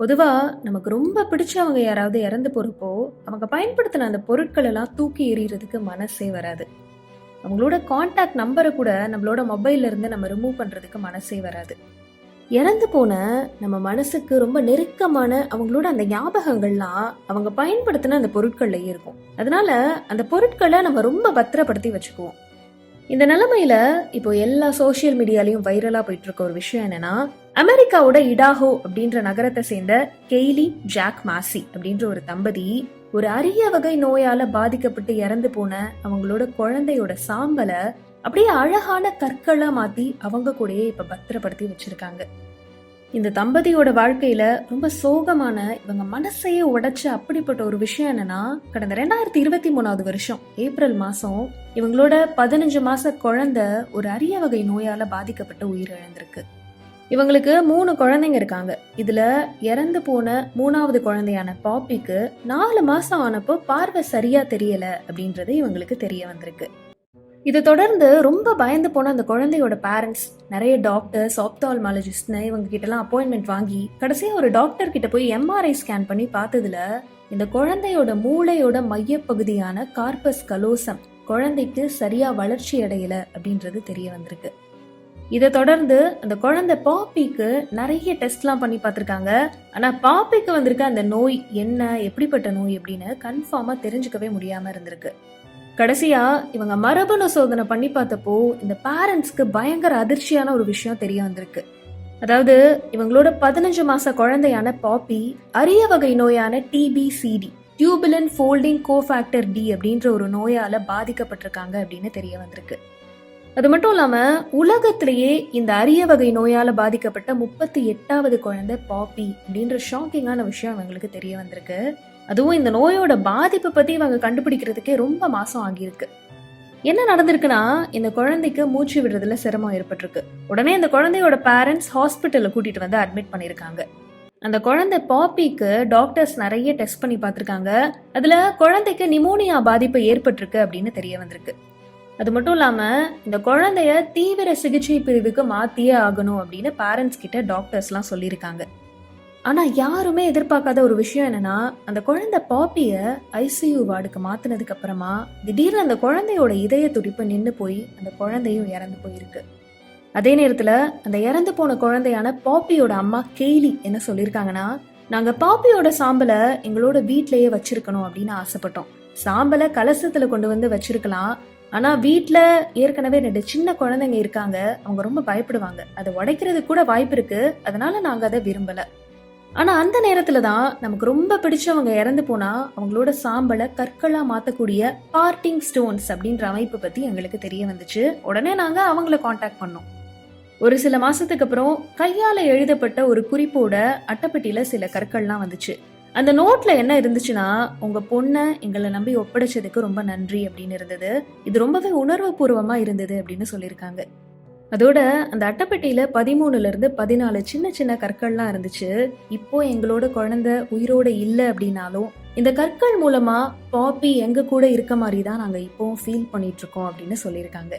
பொதுவா நமக்கு ரொம்ப பிடிச்சவங்க யாராவது இறந்து போறப்போ, அவங்க பயன்படுத்தின அந்த பொருட்கள் எல்லாம் தூக்கி எறியறதுக்கு மனசே வராது. அவங்களோட கான்டாக்ட் நம்பர கூட நம்மளோட மொபைல்ல இருந்து நம்ம ரிமூவ் பண்றதுக்கு மனசே வராது. இறந்து போன நம்ம மனசுக்கு ரொம்ப நெருக்கமான அவங்களோட அந்த ஞாபகங்கள்லாம் அவங்க பயன்படுத்தின அந்த பொருட்கள்லயே இருக்கும். அதனால அந்த பொருட்களை நம்ம ரொம்ப பத்திரப்படுத்தி வச்சுக்குவோம். இந்த நிலைமையில இப்போ எல்லா சோசியல் மீடியாலையும் வைரலா போயிட்டு இருக்க ஒரு விஷயம் என்னன்னா, அமெரிக்காவோட இடாஹோ அப்படின்ற நகரத்தை சேர்ந்த கெய்லி ஜாக் மாசி அப்படின்ற ஒரு தம்பதி ஒரு அரிய வகை நோயால பாதிக்கப்பட்டு இறந்து போன அவங்களோட குழந்தையோட சாம்பலை அப்படியே அழகான கற்களா மாத்தி அவங்க கூடயே இப்ப பத்திரப்படுத்தி வச்சிருக்காங்க. இந்த தம்பதியோட வாழ்க்கையில ரொம்ப சோகமான இவங்க மனசையே உடைச்ச அப்படிப்பட்ட ஒரு விஷயம் என்னன்னா, கடந்த 2023 வருஷம் ஏப்ரல் மாசம் இவங்களோட 15 மாச குழந்தை ஒரு அரிய வகை நோயால பாதிக்கப்பட்டு உயிரிழந்திருக்கு. இவங்களுக்கு 3 குழந்தைங்க இருக்காங்க. இதுல இறந்து போன 3வது குழந்தையான பாப்பிக்கு 4 மாசம் ஆனப்போ பார்வை சரியா தெரியல அப்படின்றது இவங்களுக்கு தெரிய வந்திருக்கு. இதை தொடர்ந்து ரொம்ப பயந்து போன அந்த குழந்தையோட பேரண்ட்ஸ் நிறைய டாக்டர்ஸ், ஆப்தால்மாலஜிஸ்ட்னு இவங்க கிட்டலாம் அப்பாயின்மெண்ட் வாங்கி கடைசியா ஒரு டாக்டர் கிட்ட போய் எம்ஆர்ஐ ஸ்கேன் பண்ணி பார்த்ததுல இந்த குழந்தையோட மூளையோட மையப்பகுதியான கார்பஸ் கலோசம் குழந்தைக்கு சரியா வளர்ச்சி அடையல அப்படின்றது தெரிய வந்திருக்கு. இதை தொடர்ந்து அந்த குழந்தை பாப்பிக்கு நிறைய டெஸ்ட்லாம் பண்ணி பார்த்திருக்காங்க. ஆனா பாப்பிக்கு வந்திருக்க அந்த நோய் என்ன, எப்படிப்பட்ட நோய் அப்படின்னு கன்ஃபார்மா தெரிஞ்சுக்கவே முடியாம இருந்திருக்கு. கடைசியா இவங்க மரபணு சோதனை பண்ணி பார்த்தப்போ இந்த பேரண்ட்ஸ்க்கு பயங்கர அதிர்ச்சியான ஒரு விஷயம் தெரிய வந்திருக்கு. அதாவது இவங்களோட 15 மாச குழந்தையான பாப்பி அரிய வகை நோயான டிபிசிடி, டியூபுலன் ஃபோல்டிங் கோஃபேக்டர் டி அப்படின்ற ஒரு நோயால பாதிக்கப்பட்டிருக்காங்க அப்படின்னு தெரிய வந்திருக்கு. அது மட்டும் இல்லாம உலகத்திலேயே இந்த அரிய வகை நோயால பாதிக்கப்பட்ட 38வது குழந்தை பாப்பி அப்படின்ற ஷாக்கிங்கான விஷயம் இவங்களுக்கு தெரிய வந்திருக்கு. அதுவும் இந்த நோயோட பாதிப்பை பத்தி இவங்க கண்டுபிடிக்கிறதுக்கே ரொம்ப மாசம் ஆகியிருக்கு. என்ன நடந்திருக்குன்னா, இந்த குழந்தைக்கு மூச்சு விடுறதுல சிரமம் ஏற்பட்டிருக்கு. உடனே இந்த குழந்தையோட பேரண்ட்ஸ் ஹாஸ்பிட்டல்ல கூட்டிட்டு வந்து அட்மிட் பண்ணிருக்காங்க. அந்த குழந்தை பாப்பிக்கு டாக்டர்ஸ் நிறைய டெஸ்ட் பண்ணி பார்த்திருக்காங்க. அதுல குழந்தைக்கு நிமோனியா பாதிப்பு ஏற்பட்டிருக்கு அப்படின்னு தெரிய வந்திருக்கு. அது மட்டும் இல்லாம இந்த குழந்தைய தீவிர சிகிச்சை பிரிவுக்கு மாத்தியே ஆகணும் அப்படின்னு பேரண்ட்ஸ் கிட்ட டாக்டர்ஸ் எல்லாம் சொல்லியிருக்காங்க. ஆனா யாருமே எதிர்பார்க்காத ஒரு விஷயம் என்னன்னா, அந்த குழந்தை பாப்பிய ஐசியூ வார்டுக்கு மாத்தினதுக்கு அப்புறமா திடீர்னு அந்த குழந்தையோட இதய துடிப்பு நின்று போய் அந்த குழந்தையும் இறந்து போயிருக்கு. அதே நேரத்துல அந்த இறந்து போன குழந்தையான பாப்பியோட அம்மா கெய்லி என்ன சொல்லியிருக்காங்கன்னா, நாங்க பாப்பியோட சாம்பலை எங்களோட வீட்லயே வச்சிருக்கணும் அப்படின்னு ஆசைப்பட்டோம். சாம்பலை கலசத்துல கொண்டு வந்து வச்சிருக்கலாம். ஆனா வீட்டுல ஏற்கனவே 2 சின்ன குழந்தைங்க இருக்காங்க. அவங்க ரொம்ப பயப்படுவாங்க. அதை உடைக்கிறது கூட வாய்ப்பு இருக்கு. அதனால நாங்க அதை விரும்பல. ஆனா அந்த நேரத்துலதான் நமக்கு ரொம்ப பிடிச்சவங்க இறந்து போனா அவங்களோட சாம்பலை கற்களா மாத்தக்கூடிய பார்ட்டிங் ஸ்டோன்ஸ் அப்படின்ற அமைப்பு பத்தி எங்களுக்கு தெரிய வந்துச்சு. உடனே நாங்க அவங்கள காண்டாக்ட் பண்ணோம். ஒரு சில மாசத்துக்கு அப்புறம் கையால எழுதப்பட்ட ஒரு குறிப்போட அட்டைப்பெட்டியில சில கற்கள்லாம் வந்துச்சு. அந்த நோட்ல என்ன இருந்துச்சுன்னா, உங்க பொண்ணை எங்களை நம்பி ஒப்படைச்சதுக்கு ரொம்ப நன்றி அப்படின்னு இருந்தது. இது ரொம்பவே உணர்வு பூர்வமா இருந்தது அப்படின்னு சொல்லியிருக்காங்க. அதோட அந்த அட்டைப்பெட்டியில 13ல இருந்து 14 சின்ன சின்ன கற்கள்லாம் இருந்துச்சு. இப்போ எங்களோட குழந்தை உயிரோட இல்லை அப்படின்னாலும் இந்த கற்கள் மூலமா பாப்பி எங்க கூட இருக்க மாதிரி தான் நாங்க இப்போ ஃபீல் பண்ணிட்டு இருக்கோம் அப்படின்னு சொல்லியிருக்காங்க.